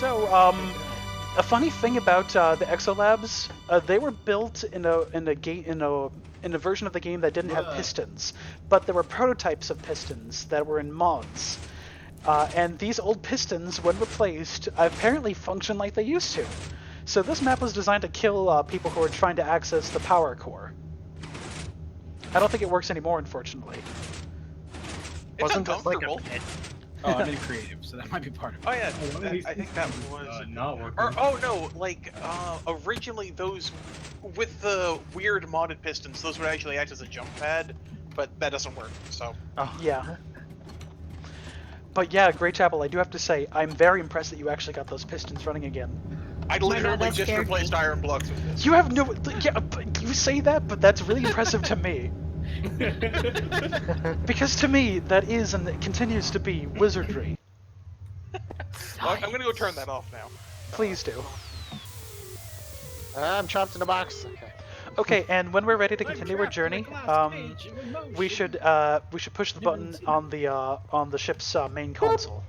So, a funny thing about the EXO Labs, they were built in a version of the game that didn't have pistons, but there were prototypes of pistons that were in mods. And these old pistons, when replaced, apparently function like they used to. So this map was designed to kill people who are trying to access the power core. I don't think it works anymore, unfortunately. Wasn't this like a pit? Oh, I'm in creative, so that might be part of it. Oh yeah, I think that was not working. Or oh no, like originally those with the weird modded pistons, those would actually act as a jump pad, but that doesn't work. So yeah. But yeah, Grey Chapel, I do have to say, I'm very impressed that you actually got those pistons running again. I literally just replaced iron blocks with this. You have no... Yeah, you say that, but that's really impressive to me. Because to me, that is and it continues to be wizardry. Well, I'm gonna go turn that off now. Please do. I'm trapped in a box. Okay. Okay, and when we're ready to continue our journey, we should push the button on the ship's main console.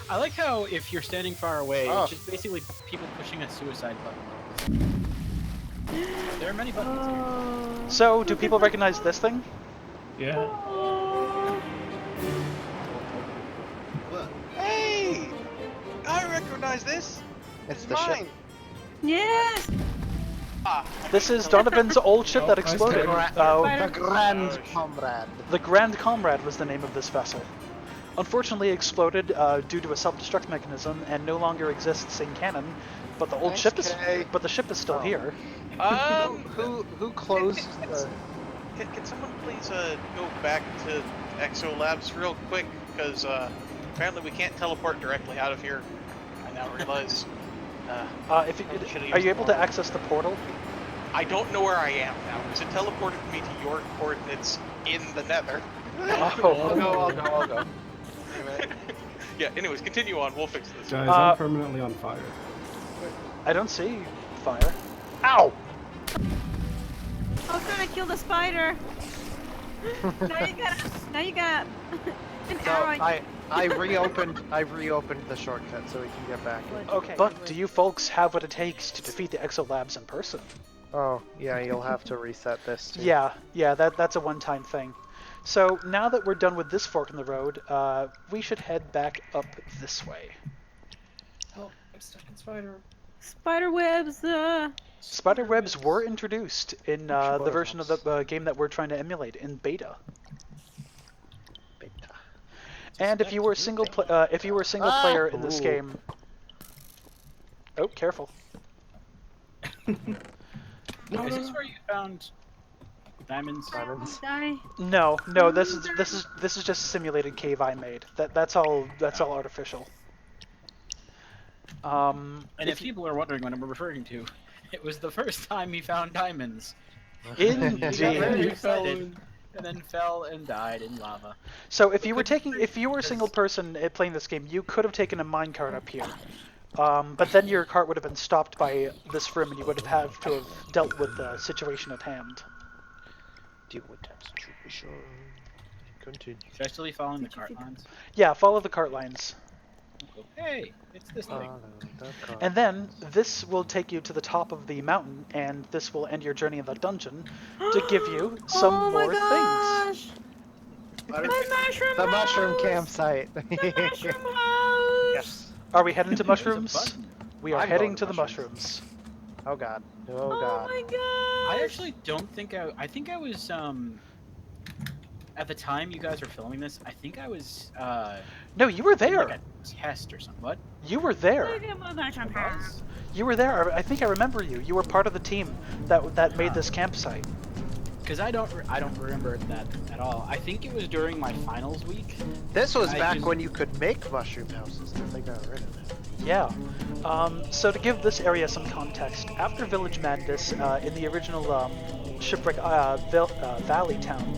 I like how if you're standing far away, it's just basically people pushing a suicide button. There are many buttons here. So, do people recognize this thing? Yeah. Hey! I recognize this! It's the mine! ship. Yes! This is Donovan's old ship that exploded. The Grand Comrade. The Grand Comrade was the name of this vessel. Unfortunately exploded due to a self-destruct mechanism and no longer exists in canon, but the old ship is still here. Who closed the... Can someone please go back to EXO Labs real quick? Because apparently we can't teleport directly out of here. I now realize. Are you able to access the portal? I don't know where I am now, because it teleported me to your coordinates in the nether. I'll go. Yeah, anyways, continue on, we'll fix this. Guys, I'm permanently on fire. I don't see fire. Ow! I was trying to kill the spider. now you got an arrow. I reopened the shortcut so we can get back. Okay. But do you folks have what it takes to defeat the EXO Labs in person? Oh, yeah, you'll have to reset this too. Yeah, that's a one-time thing. So now that we're done with this fork in the road, we should head back up this way. Oh, I'm stuck in spider. Spider webs. Spider webs were introduced in the version of the game that we're trying to emulate in beta. And if you were a single player in this game, oh, careful. Is this where you found diamonds? No, this is just a simulated cave I made. That's all artificial. And if people are wondering what I'm referring to, it was the first time he found diamonds. Indeed. Very excited, and then fell and died in lava. So if you were a single person playing this game, you could have taken a minecart up here. But then your cart would have been stopped by this room, and you would have had to have dealt with the situation at hand. Deal with that situation. Continue. Should I still be following the cart lines? Yeah, follow the cart lines. Hey, it's this thing. And then this will take you to the top of the mountain, and this will end your journey in the dungeon to give you some more things. The mushroom campsite. The mushroom house. Yes. Are we heading to mushrooms? We are heading to the mushrooms. Oh god. Oh god. Oh my god. I actually don't think I think I was at the time you guys were filming this, I think I was No, you were there. Like a test or something. What? You were there. You were there. I think I remember you. You were part of the team that made this campsite. Because I don't remember that at all. I think it was during my finals week. This was back when you could make mushroom houses, then they got rid of it. Yeah. So to give this area some context, after Village Madness, in the original Shipwreck Valley town,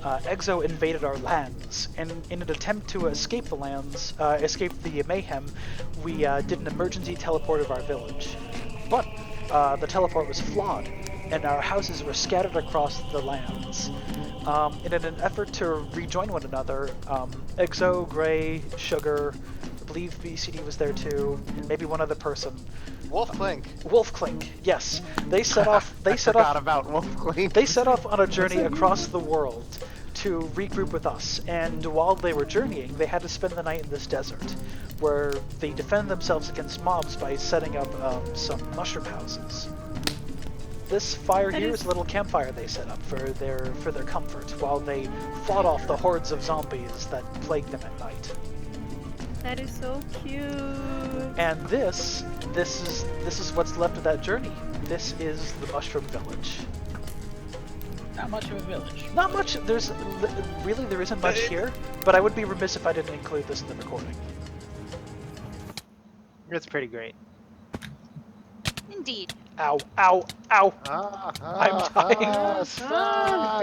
EXO invaded our lands, and in an attempt to escape the lands, escape the mayhem, we did an emergency teleport of our village. But the teleport was flawed, and our houses were scattered across the lands. In an effort to rejoin one another, EXO, Gray, Sugar, believe BCD was there too. Maybe one other person. Wolf Clink. Wolf Clink, yes. They set off. They set Forgot off. about Wolf Clink. They set off on a journey across the world to regroup with us, and while they were journeying, they had to spend the night in this desert, where they defend themselves against mobs by setting up some mushroom houses. This fire here is a little campfire they set up for their comfort, while they fought off the hordes of zombies that plagued them at night. That is so cute. And this is what's left of that journey. This is the Mushroom Village. Not much of a village. Not much. There isn't much here, but I would be remiss if I didn't include this in the recording. It's pretty great. Indeed. Ow! Ow! Ow! I'm dying.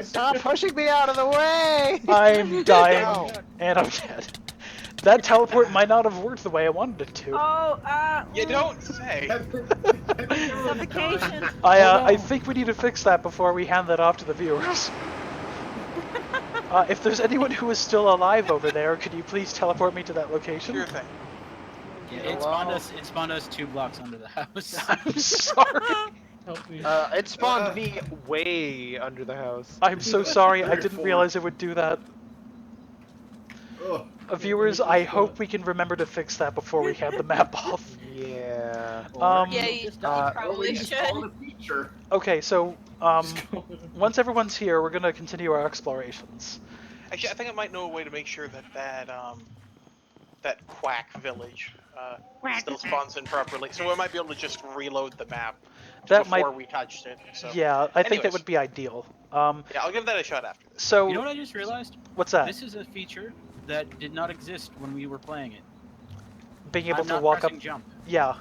Stop pushing me out of the way! I'm dying, and I'm dead. That teleport might not have worked the way I wanted it to. Oh, You don't say. suffocation. I think we need to fix that before we hand that off to the viewers. If there's anyone who is still alive over there, could you please teleport me to that location? Sure thing. Yeah, it spawned us 2 blocks under the house. I'm sorry. Help me. It spawned me way under the house. I'm so sorry. I didn't realize it would do that. Viewers, I hope we can remember to fix that before we hand the map off. Yeah. Yeah, you probably should. Okay, so once everyone's here, we're gonna continue our explorations. Actually, I think I might know a way to make sure that quack village still spawns in properly. So we might be able to just reload the map before we touched it. So. Yeah, I think that Anyways. would be ideal. Yeah, I'll give that a shot after this. So You know what I just realized? what's that? This is a feature that did not exist when we were playing it. Being able I'm to not walk up. pressing jump. Yeah.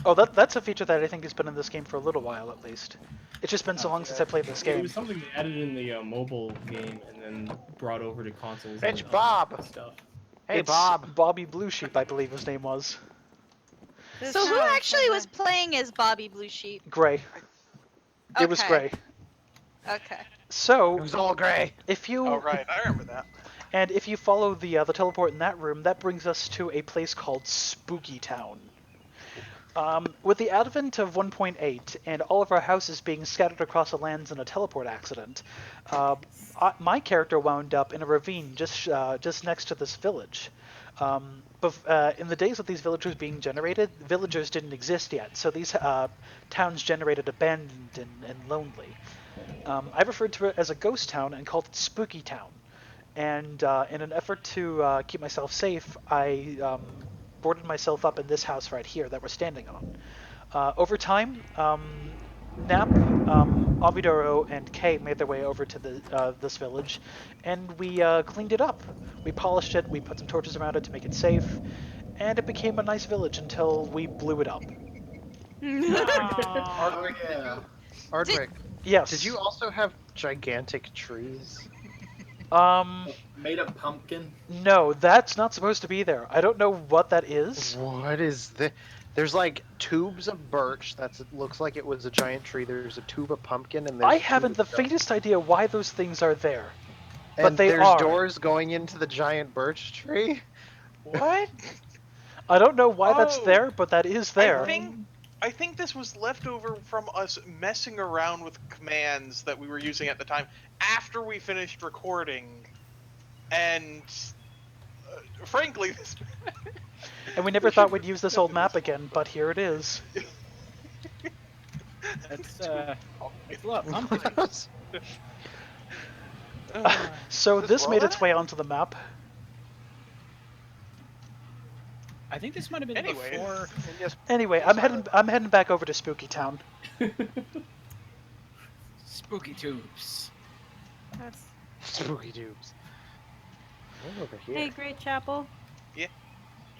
Oh, that's a feature that I think has been in this game for a little while at least. It's just been so long since I played this It game. was something they added in the mobile game and then brought over to consoles. It's and, Bob. Stuff. Hey, It's Bob. Bobby Blue Sheep, I believe his name was. So who actually was playing as Bobby Blue Sheep? Gray. It was Okay. Gray. Okay. So It was all gray. if you Oh right, I remember that. and if you follow the teleport in that room, that brings us to a place called Spooky Town. With the advent of 1.8 and all of our houses being scattered across the lands in a teleport accident, my character wound up in a ravine just next to this village. In the days of these villagers being generated, villagers didn't exist yet, so these towns generated abandoned and lonely. I referred to it as a ghost town and called it Spooky Town. And in an effort to keep myself safe, I boarded myself up in this house right here that we're standing on. Over time, Nap, Amidoro, and Kay made their way over to this village, and we cleaned it up. We polished it, we put some torches around it to make it safe, and it became a nice village until we blew it up. Ardwick, Yes. did you also have gigantic trees? Made a pumpkin. No, that's not supposed to be there. I don't know what that is. What is this? There's like tubes of birch. It looks like it was a giant tree. There's a tube of pumpkin, and there's I a tube haven't of the stone. faintest idea why those things are there. And but they there's are. doors going into the giant birch tree. What? I don't know why that's Oh. there, but that is there. I think this was left over from us messing around with commands that we were using at the time after we finished recording, and frankly, this. And we never thought we'd use this old map again, but here it is. That's it's a lot complicated. So Does this roll made its that? way onto the map. I think this might have been Anyway. before. Anyway, I'm heading back over to Spooky Town. Spooky tubes. That's... Spooky tubes. What over here? Hey, Great Chapel. Yeah.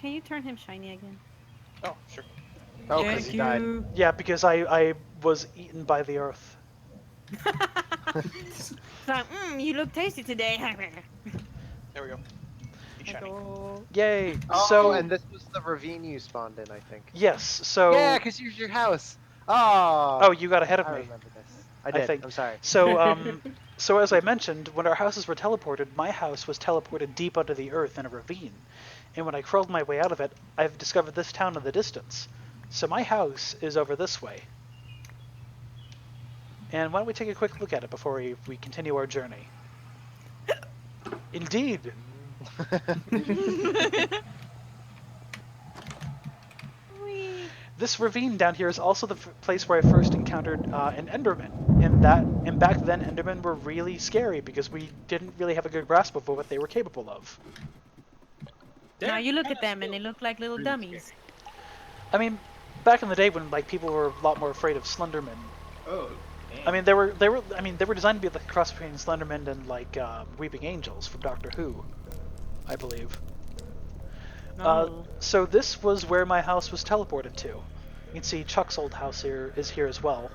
Can you turn him shiny again? Oh, sure. Oh, because he died. Yeah, because I was eaten by the earth. So, you look tasty today. There we go. He's shining. Yay! Oh, So and this was the ravine you spawned in, I think. yes, so Yeah, because here's your house. Oh. oh, you got ahead of I me. remember this. I did. think- I'm sorry. So so as I mentioned, when our houses were teleported, my house was teleported deep under the earth in a ravine. And when I crawled my way out of it, I've discovered this town in the distance. So my house is over this way. And why don't we take a quick look at it before we continue our journey? Indeed. This ravine down here is also the place where I first encountered an Enderman. And back then, Endermen were really scary because we didn't really have a good grasp of what they were capable of. Now you look at them and they look like little really dummies. I mean, back in the day when like people were a lot more afraid of Slenderman. Oh. I mean, they were designed to be like a cross between Slenderman and like Weeping Angels from Doctor Who, I believe. So this was where my house was teleported to. You can see Chuck's old house is here as well.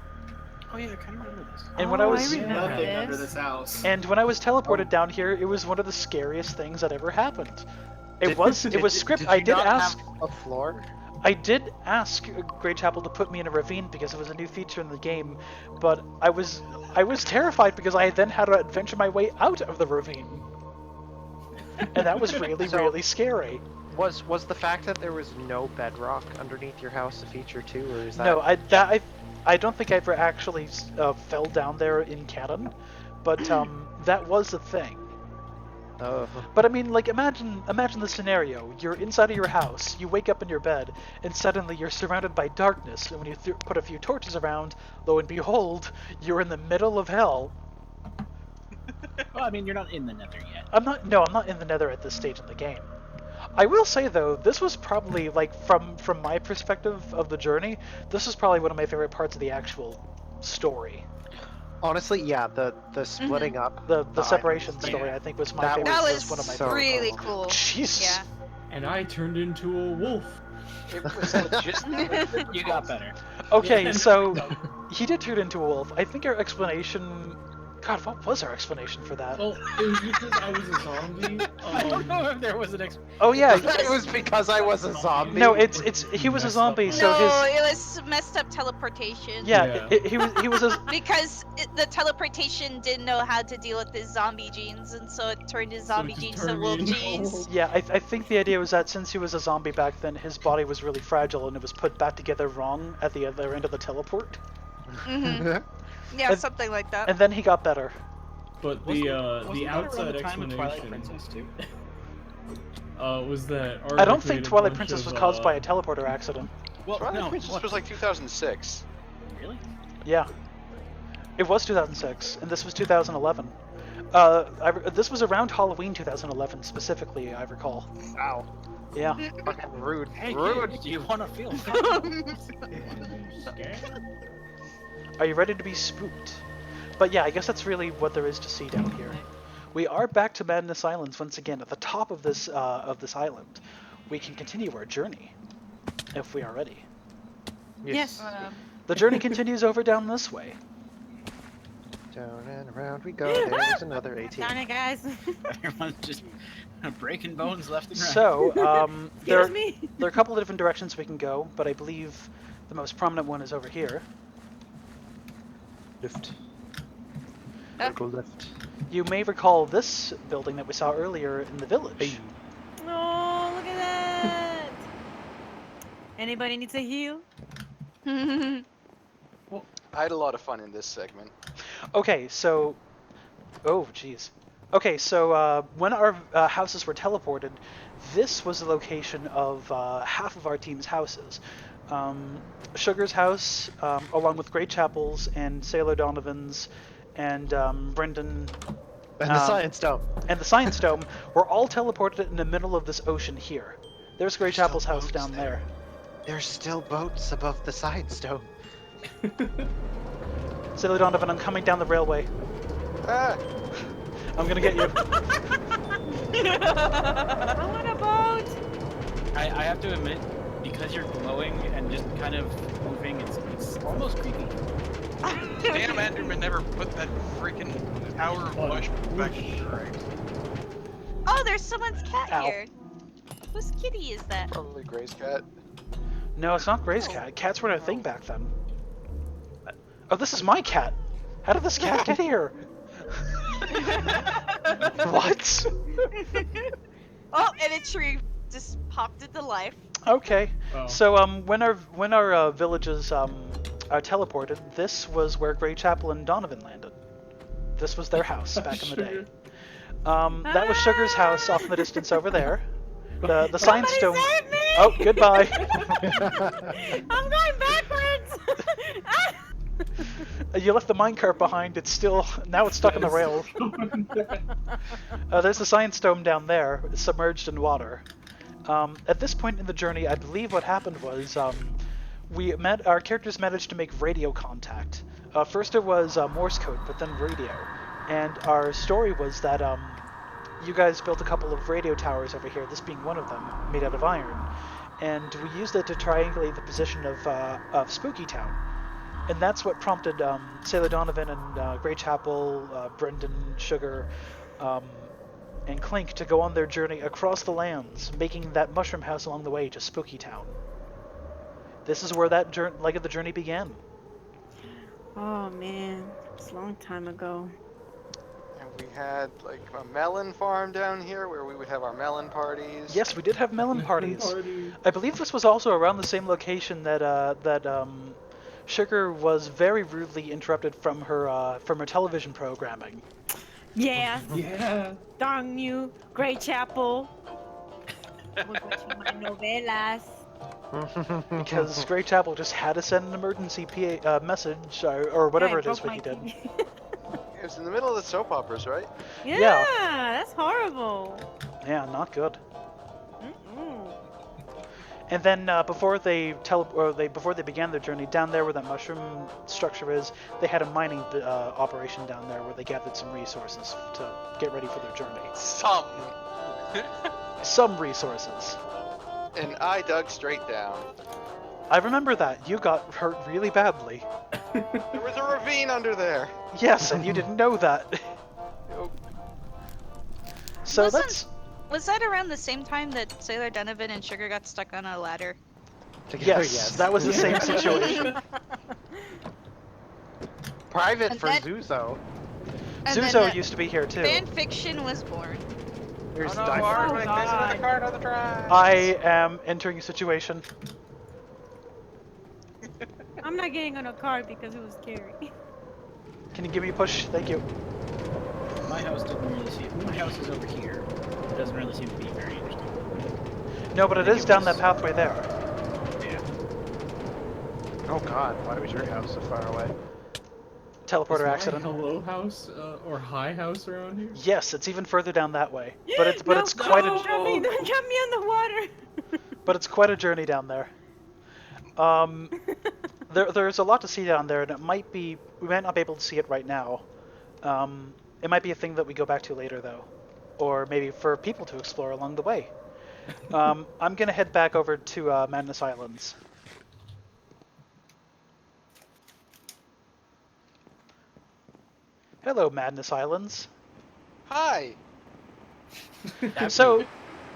Oh yeah, I kind of remember this. And when I was Nothing under this house. and when I was teleported down here, it was one of the scariest things that ever happened. It was scripted. I did ask a floor. I did ask Grey Chapel to put me in a ravine because it was a new feature in the game, but I was terrified because I then had to adventure my way out of the ravine, and that was really scary. Was the fact that there was no bedrock underneath your house a feature too, or is that? No, I don't think I ever actually fell down there in canon, but that was a thing. Oh. But I mean, like, imagine the scenario. You're inside of your house, you wake up in your bed, and suddenly you're surrounded by darkness, and when you put a few torches around, lo and behold, you're in the middle of hell. Well, I mean, you're not in the Nether yet. I'm not in the Nether at this stage in the game. I will say though, this was probably, like, from my perspective of the journey, this is probably one of my favorite parts of the actual story. Honestly, yeah, the splitting up, The separation islands, story, yeah. I think, was my That favorite. That was one of my was favorite. really cool. Jesus. Yeah. And I turned into a wolf. It was legit. You got better. Okay, so he did turn into a wolf. I think our explanation. God, what was our explanation for that? Well, it was because I was a zombie. I don't know if there was an Oh yeah. It was because I was a zombie. No, it's he was a zombie, so No, his. it was messed up teleportation. Yeah, Yeah. he was a. Because the teleportation didn't know how to deal with his zombie genes, and so it turned his zombie just genes to turned me wolf into a genes. wolf. Yeah, I think the idea was that since he was a zombie back then, his body was really fragile and it was put back together wrong at the other end of the teleport. Yeah, And- something like that. And then he got better. But Wasn't the that around outside the time of Twilight explanation Princess too? was that I don't Arda think created a Twilight bunch Princess was of, caused by a teleporter accident. Well, Twilight no. Princess what? was like 2006. Really? Yeah. It was 2006, and this was 2011. This was around Halloween 2011, specifically, I recall. Wow. Yeah. Fucking rude. Hey, Rude. kids, do you want to feel? Are you ready to be spooked? But yeah, I guess that's really what there is to see down here. We are back to Madness Islands once again, at the top of this island. We can continue our journey, if we are ready. Yes. The journey continues over down this way. Down and around we go. There's another Darn 18. it, guys. Everyone's just breaking bones left and right. So, there Excuse me. are a couple of different directions we can go, but I believe the most prominent one is over here. Lift. Ah. Go lift. You may recall this building that we saw earlier in the village. Oh, look at that. Anybody needs a heal? I had a lot of fun in this segment. Okay, so... Oh, jeez. Okay, so when our houses were teleported, this was the location of half of our team's houses. Sugar's house, along with Great Chapel's and Sailor Donovan's and Brendan... And the science dome. And the Science Dome were all teleported in the middle of this ocean here. There's Great Still Chapel's house boats down there. There's still boats above the science dome. Sailor Donovan, I'm coming down the railway. Ah, I'm gonna get you. I want a boat. I have to admit, because you're glowing and just kind of moving, it's almost creepy. Damn, Enderman never put that freaking tower of bush back right. Oh, there's someone's cat Ow. here. Whose kitty is that? probably Gray's cat. No, it's not Gray's cat. Cats weren't a thing back then. Oh, this is my cat. How did this cat get here? What? Oh, and a tree just popped into life. Okay. Oh. So when our villages are teleported, this was where Grey Chapel and Donovan landed. This was their house back in the day. That was Sugar's house off in the distance over there. The Science Stone. Save me! Oh, goodbye. I'm going backwards. You left the minecart behind. It's still now it's stuck on the rail. There's the Science Dome down there, it's submerged in water. At this point in the journey, I believe what happened was our characters managed to make radio contact. First it was Morse code, but then radio. And our story was that you guys built a couple of radio towers over here, this being one of them, made out of iron. And we used it to triangulate the position of Spooky Town. And that's what prompted Sailor Donovan and Grey Chapel, Brendan, Sugar, and Clink to go on their journey across the lands, making that mushroom house along the way to Spooky Town. This is where that leg of the journey began. Oh man, it's a long time ago. And we had like a melon farm down here where we would have our melon parties. Yes, we did have melon parties. I believe this was also around the same location that Sugar was very rudely interrupted from her television programming. Yeah. Yeah. Darn you, Grey Chapel. I was watching my novelas. Because Grey Chapel just had to send an emergency message or whatever it is what he did. It was in the middle of the soap operas, right? Yeah, that's horrible. Yeah, not good. Mm-mm. And then before they began their journey down there where that mushroom structure is, they had a mining operation down there where they gathered some resources to get ready for their journey. Some resources. And I dug straight down. I remember that. You got hurt really badly. There was a ravine under there. Yes, and you didn't know that. Nope. So Was that around the same time that Sailor Donovan and Sugar got stuck on a ladder? Together, yes, that was the same situation. Private And for then- Zuzo. And then Zuzo the used to be here too. fan fiction was born. There's Oh no, Diamond. Art, Oh, like, God. there's another card on the drive. I am entering a situation. I'm not getting on a card because it was scary. Can you give me a push? Thank you. My house doesn't really seem. My house is over here. It doesn't really seem to be very interesting. No, but it is down that pathway there. Yeah. Oh God, why was your house so far away? Teleporter Is my accident. hello house or hi house around here? Yes, it's even further down that way. But it's No, quite don't drop me, don't drop me on the water. but it's quite a journey down there. There's a lot to see down there, and we might not be able to see it right now. It might be a thing that we go back to later, though, or maybe for people to explore along the way. I'm gonna head back over to Madness Islands. Hello, Madness Islands. Hi. So,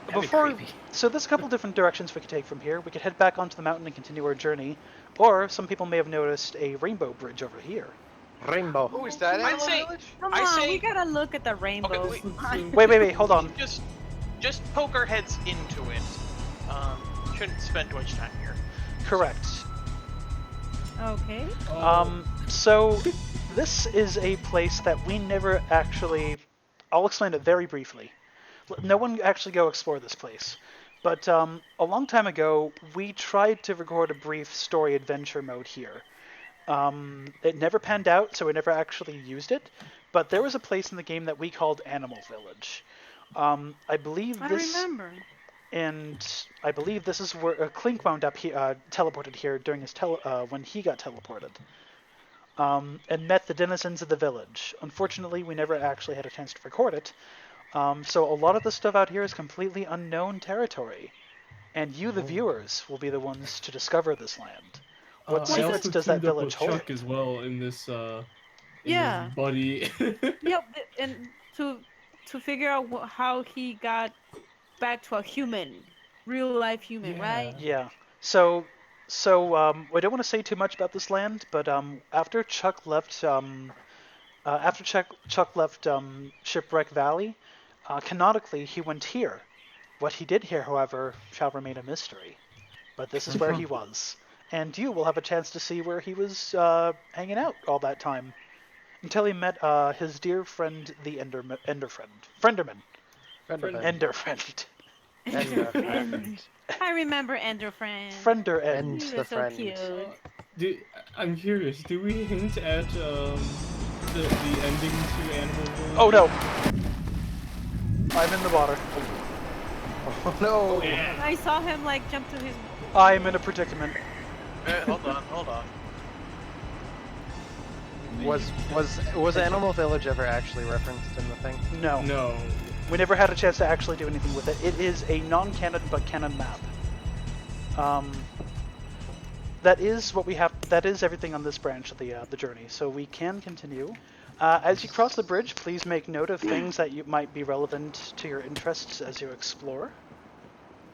That'd be creepy. so there's a couple different directions we could take from here. We could head back onto the mountain and continue our journey, or some people may have noticed a rainbow bridge over here. Rainbow. Who is that? I'd Animal say- Village? Come I on, say- we gotta look at the rainbow. Okay, Wait, hold on. Just poke our heads into it. Shouldn't spend too much time here. Correct. Okay. So this is a place that we never actually. I'll explain it very briefly. No one actually go explore this place. But a long time ago, we tried to record a brief story adventure mode here. It never panned out, so we never actually used it. But there was a place in the game that we called Animal Village. I believe I this, remember. and I believe this is where Clink wound up teleported here during his when he got teleported. And met the denizens of the village. Unfortunately, we never actually had a chance to record it. So a lot of the stuff out here is completely unknown territory. And you, the viewers, will be the ones to discover this land. What I secrets also does that teamed up village with hold? Chuck as well in this. Yeah. This buddy. Yep, and to figure out how he got back to a human, real life human, Yeah. right? Yeah. So I don't want to say too much about this land, but after Chuck left, Shipwreck Valley, canonically he went here, What he did here, however, shall remain a mystery. But this is where he was. And you will have a chance to see where he was hanging out all that time. Until he met his dear friend, the Frienderman. Frienderman. Enderfriend. I remember Enderfriend. Friender And End. He the was so friend. cute. I'm curious. Do we hint at the ending to Animal Village? Oh no! I'm in the water. Oh no! Yeah. I saw him like jump to his. I'm in a predicament. Hold on. Was Animal Village ever actually referenced in the thing? No. No. We never had a chance to actually do anything with it. It is a non-canon but canon map. That is what we have. That is everything on this branch of the journey. So we can continue. As you cross the bridge, please make note of things that might be relevant to your interests as you explore.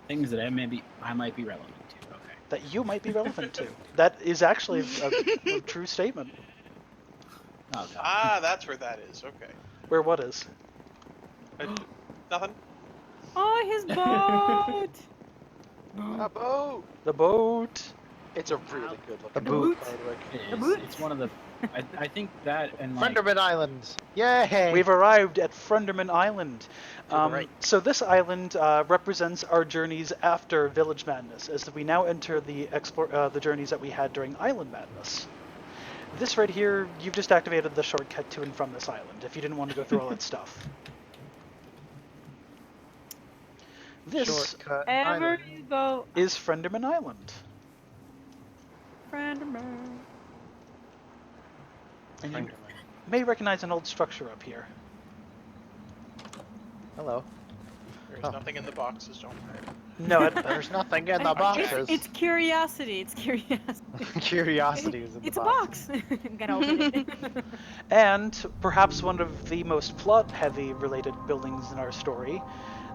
Things that I might be relevant to. Okay. That you might be relevant to. That is actually a true statement. Oh, God. Ah, that's where that is. Okay. Where what is? Nothing. Oh, his boat! A boat! The boat. It's a really good looking boot. boat, by the way. It is. It's one of the. I think that and like. Frienderman Islands! Yay! We've arrived at Frienderman Island. Right. So this island represents our journeys after Village Madness, as we now enter the journeys that we had during Island Madness. This right here, you've just activated the shortcut to and from this island, if you didn't want to go through all that stuff. This Shortcut Ever Island. you go, is Frienderman Island. Enderman. And you may recognize an old structure up here. Hello. There's Oh. nothing in the boxes. Don't worry. No, There's nothing in the boxes. It's curiosity. It's curiosity. Curiosity is in It's the a box. box. I'm gonna open it. and perhaps one of the most plot-heavy related buildings in our story.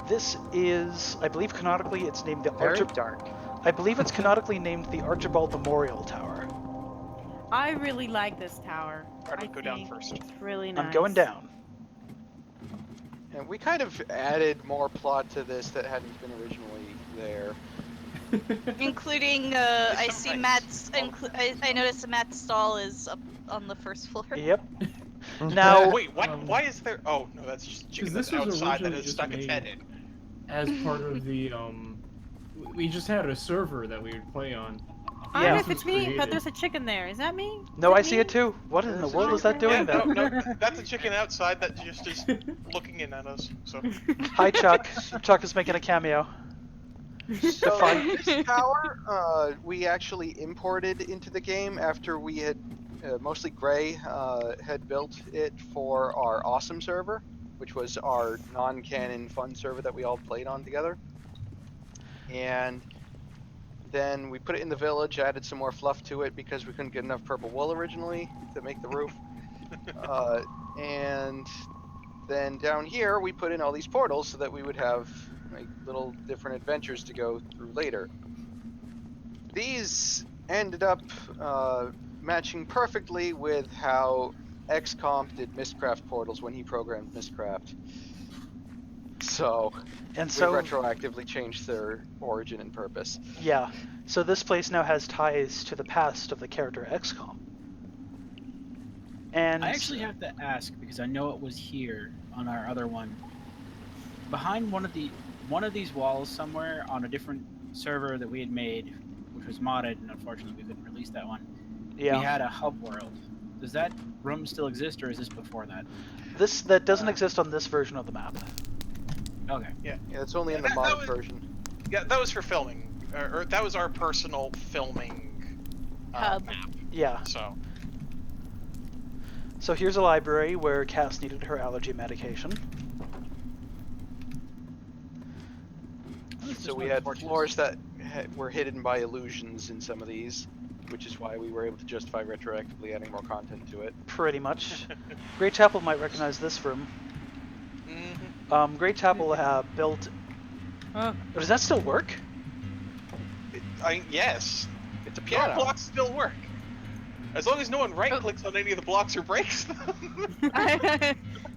This is, I believe canonically, it's named the Very dark. I believe it's canonically named the Archibald Memorial Tower. I really like this tower. Alright, I go down think first. It's really nice. I'm going down. And we kind of added more plot to this that hadn't been originally there. Including, It's I so see nice. Matt's. I noticed Matt's stall is up on the first floor. Yep. Now, Wait, what? Why is there? Oh no, that's just a chicken this that's was outside that originally has just stuck its made- head in. As part of the we just had a server that we would play on. I Yeah. don't know if This it's was me, but created. there's a chicken there. Is that me? no, Is I that see me? it too. What in the There's a world is that Yeah, doing there? no, that's a chicken outside that just is looking in at us. So Hi, Chuck. Chuck is making a cameo. So Fine. this tower, we actually imported into the game after we had, mostly Gray, had built it for our Awesome server, which was our non-canon fun server that we all played on together. And then we put it in the village, added some more fluff to it because we couldn't get enough purple wool originally to make the roof. And then down here we put in all these portals so that we would have like little different adventures to go through later. These ended up matching perfectly with how XComp did Mistcraft portals when he programmed Mistcraft. So And we so, retroactively changed their origin and purpose. yeah. So this place now has ties to the past of the character XCOM. And I actually have to ask because I know it was here on our other one. Behind one of these walls somewhere on a different server that we had made, which was modded, and unfortunately we couldn't release that one. yeah, We had a hub world. Does that room still exist, or is this before that? that doesn't exist on this version of the map. Okay. Yeah, it's only in the That mod was- version. yeah, that was for filming, or that was our personal filming Hub. map. Yeah. So here's a library where Cass needed her allergy medication. So we had floors that were hidden by illusions in some of these, which is why we were able to justify retroactively adding more content to it. Pretty much. Great Chapel might recognize this room. Mm-hmm. Great Chapel built. Oh. Does that still work? Yes, It's a the piano. blocks still work. As long as no one right-clicks on any of the blocks or breaks them.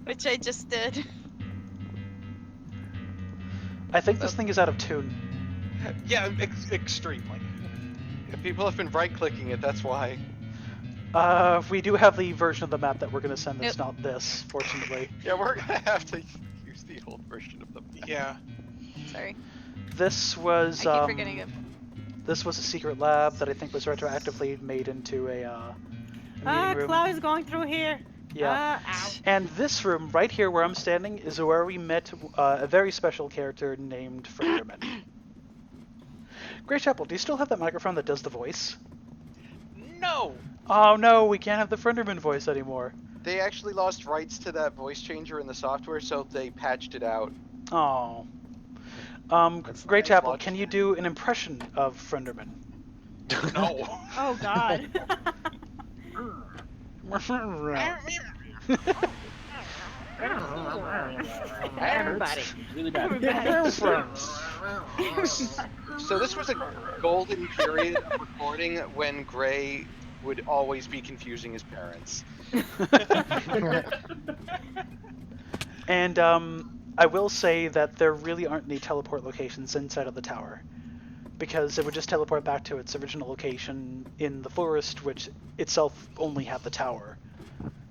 Which I just did. I think this thing is out of tune. Yeah, extremely. If people have been right-clicking it, that's why. We do have the version of the map that we're gonna send that's not this, fortunately. Yeah, we're gonna have to use the old version of the map. Yeah. Sorry. This was I keep forgetting it. this was a secret lab that I think was retroactively made into a meeting room. Cloud is going through here. Yeah. Ow. And this room right here where I'm standing is where we met a very special character named Enderman. Grey Chapel, do you still have that microphone that does the voice? No. Oh no, we can't have the Enderman voice anymore. They actually lost rights to that voice changer in the software, so they patched it out. Oh. Grey Chapel, can you do an impression of Enderman? No. Oh God. Everybody. Really bad. So this was a golden period of recording when Gray would always be confusing his parents. And I will say that there really aren't any teleport locations inside of the tower, because it would just teleport back to its original location in the forest, which itself only had the tower.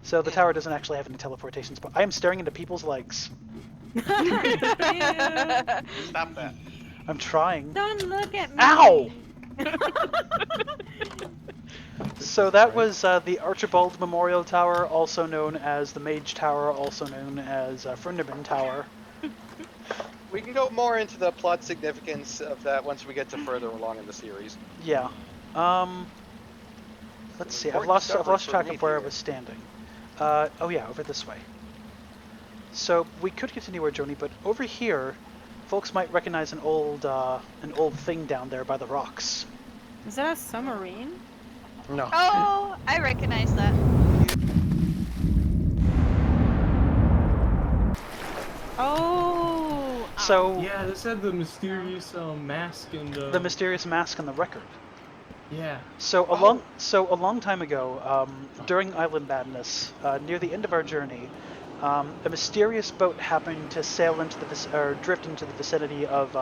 So the tower doesn't actually have any teleportation spot. I am staring into people's legs. Stop that. I'm trying. Don't look at me. Ow! So that was the Archibald Memorial Tower, also known as the Mage Tower, also known as Enderman Tower. We can go more into the plot significance of that once we get to further along in the series. Yeah. Let's see. I've Important lost discovery track for of where I me was standing. Oh yeah, over this way. So we could continue our journey, but over here, folks might recognize an old thing down there by the rocks. Is that a submarine? No. Oh, I recognize that. Oh. So Yeah, this had the mysterious mask and the mysterious mask on the record. Yeah. So a long time ago, during Island Madness, near the end of our journey, a mysterious boat happened to sail into or drift into the vicinity of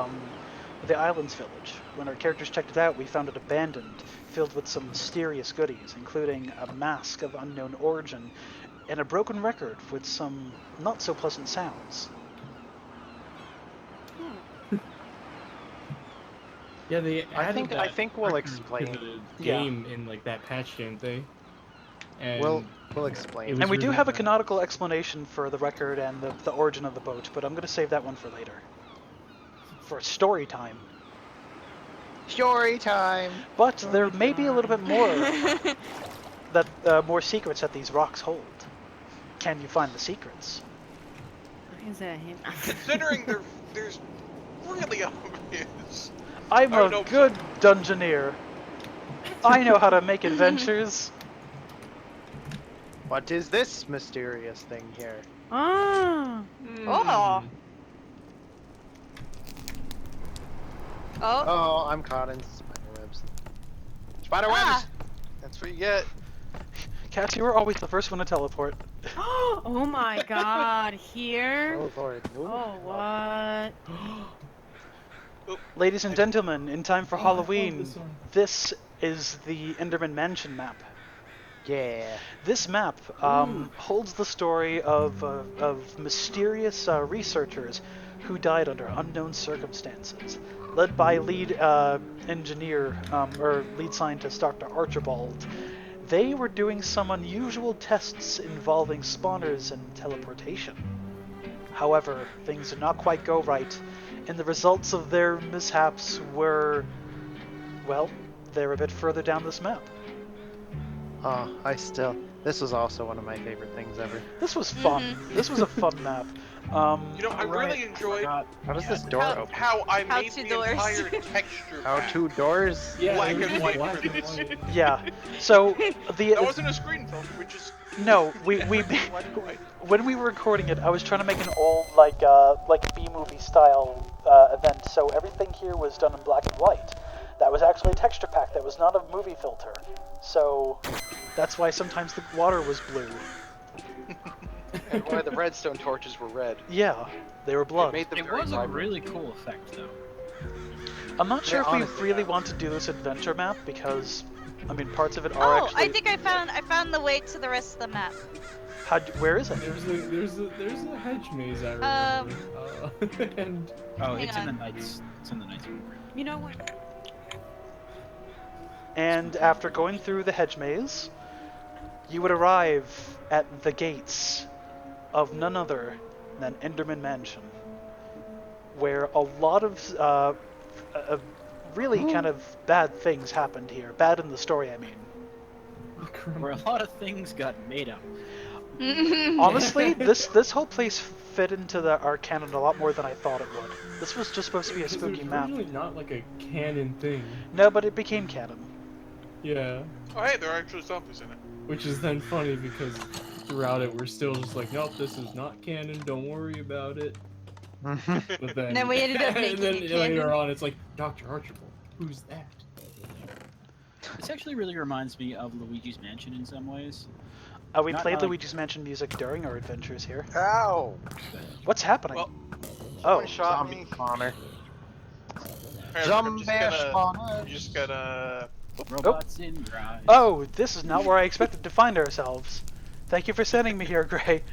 the island's village. When our characters checked it out, we found it abandoned, filled with some mysterious goodies, including a mask of unknown origin and a broken record with some not so pleasant sounds. Yeah, they I added think that we'll record explain. to the Yeah. game in like that patch, didn't they? And We'll explain. It was And we do really have a bad. canonical explanation for the record and the origin of the boat, but I'm going to save that one for later. For story time. Story time. But there may be a little bit more more secrets that these rocks hold. Can you find the secrets? Is that him? Considering there's really obvious. I'm Oh, a no, good dungeoneer. I know how to make adventures. What is this mysterious thing here? Ah. Oh. Oh. Oh, I'm caught in spider webs. Spider webs! Ah. That's what you get. Cats, you were always the first one to teleport. Oh my God. Here. Oh lord. Oh what? Ladies and gentlemen, in time for Oh, I love Halloween, this one. this is the Enderman Mansion map. Yeah. This map holds the story of mysterious researchers who died under unknown circumstances, led by lead engineer or lead scientist Dr. Archibald. They were doing some unusual tests involving spawners and teleportation. However, things did not quite go right, and the results of their mishaps were, well, they're a bit further down this map. Oh, this was also one of my favorite things ever. This was fun. This was a fun map. You know, I really enjoyed How does this door open? how I How made to the doors. entire texture How pack two doors? Yeah, black it was and white. black and white. Yeah. So That wasn't a screen film, we just no, we black and white. when we were recording it, I was trying to make an old like B-movie style event. So everything here was done in black and white. That was actually a texture pack. That was not a movie filter. So that's why sometimes the water was blue. And why the redstone torches were red. Yeah, they were It blood. made them It very was a vibrant. really cool effect, though. I'm not sure Yeah, if we honestly, really yeah. want to do this adventure map because, I mean, parts of it are Oh, actually. I think I found the way to the rest of the map. Where is it? There's a hedge maze I remember. And Oh, Hang it's in the on. knights. It's in the knights. You know what? And after going through the hedge maze, you would arrive at the gates of none other than Enderman Mansion, where a lot of really kind of bad things happened here. Bad in the story, I mean. Where a lot of things got made up. Honestly, this whole place fit into our canon a lot more than I thought it would. This was just supposed to be a because it spooky was map. originally not like a canon thing. No, but it became canon. Yeah. Oh, hey, there are actually zombies in it. Which is then funny because throughout it we're still just like, nope, this is not canon, don't worry about it. But then, And then we ended up and making then it later canon. on it's like, Dr. Archibald, who's that? This actually really reminds me of Luigi's Mansion in some ways. We Not played like- Luigi's Mansion music during our adventures here. Ow! What's happening? Well, oh, Someone shot Zombie me. spawner. Apparently, Zombie spawner. you just gotta. Robots in drive. oh, this is not where I expected to find ourselves. Thank you for sending me here, Gray.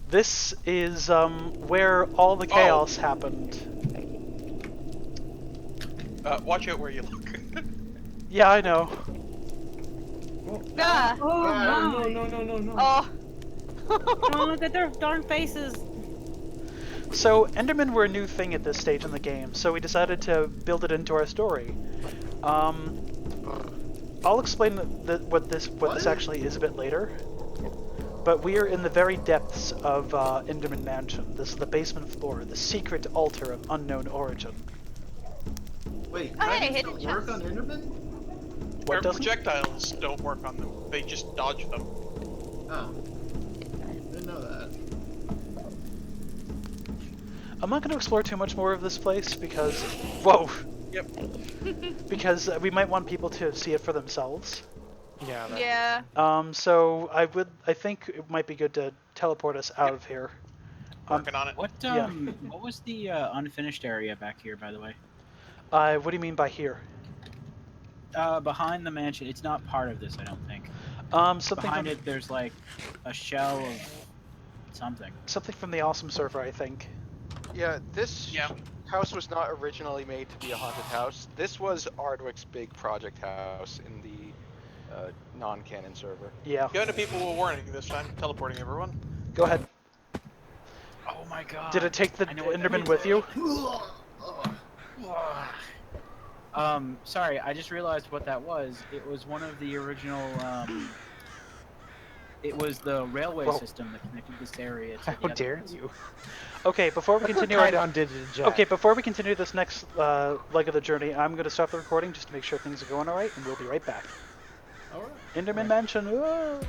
This is where all the chaos happened. Watch out where you look. Yeah, I know. Ah. Oh, no. Oh. Oh, look at their darn faces. So Endermen were a new thing at this stage in the game, so we decided to build it into our story. I'll explain what this actually is a bit later. But we are in the very depths of Enderman Mansion. This is the basement floor, the secret altar of unknown origin. Wait, Oh, hey, dragons hidden don't work chest. on Enderman? What doesn't? Projectiles don't work on them. They just dodge them. Oh. Didn't know that. I'm not going to explore too much more of this place because, whoa, Yep. because we might want people to see it for themselves. Yeah. That, Yeah. So I think it might be good to teleport us out of here. Working on it. What Yeah. what was the unfinished area back here, by the way? What do you mean by here? Behind the mansion. It's not part of this, I don't think. Something Behind from, it, there's like a shell of something. something from the Awesome server, I think. Yeah, this Yeah. house was not originally made to be a haunted house. This was Ardwick's big project house in the non-canon server. Yeah. Going to people with warning this time. Teleporting everyone. Go ahead. Oh my god. Did it take the I know what that Enderman means. with you? Sorry, I just realized what that was. It was one of the original, it was the railway Whoa. system that connected this area to How the other dare ones. you? Okay, before we continue Right on Digijet. Okay, before we continue this next leg of the journey, I'm going to stop the recording just to make sure things are going alright, and we'll be right back. Alright. Enderman Mansion. Whoa.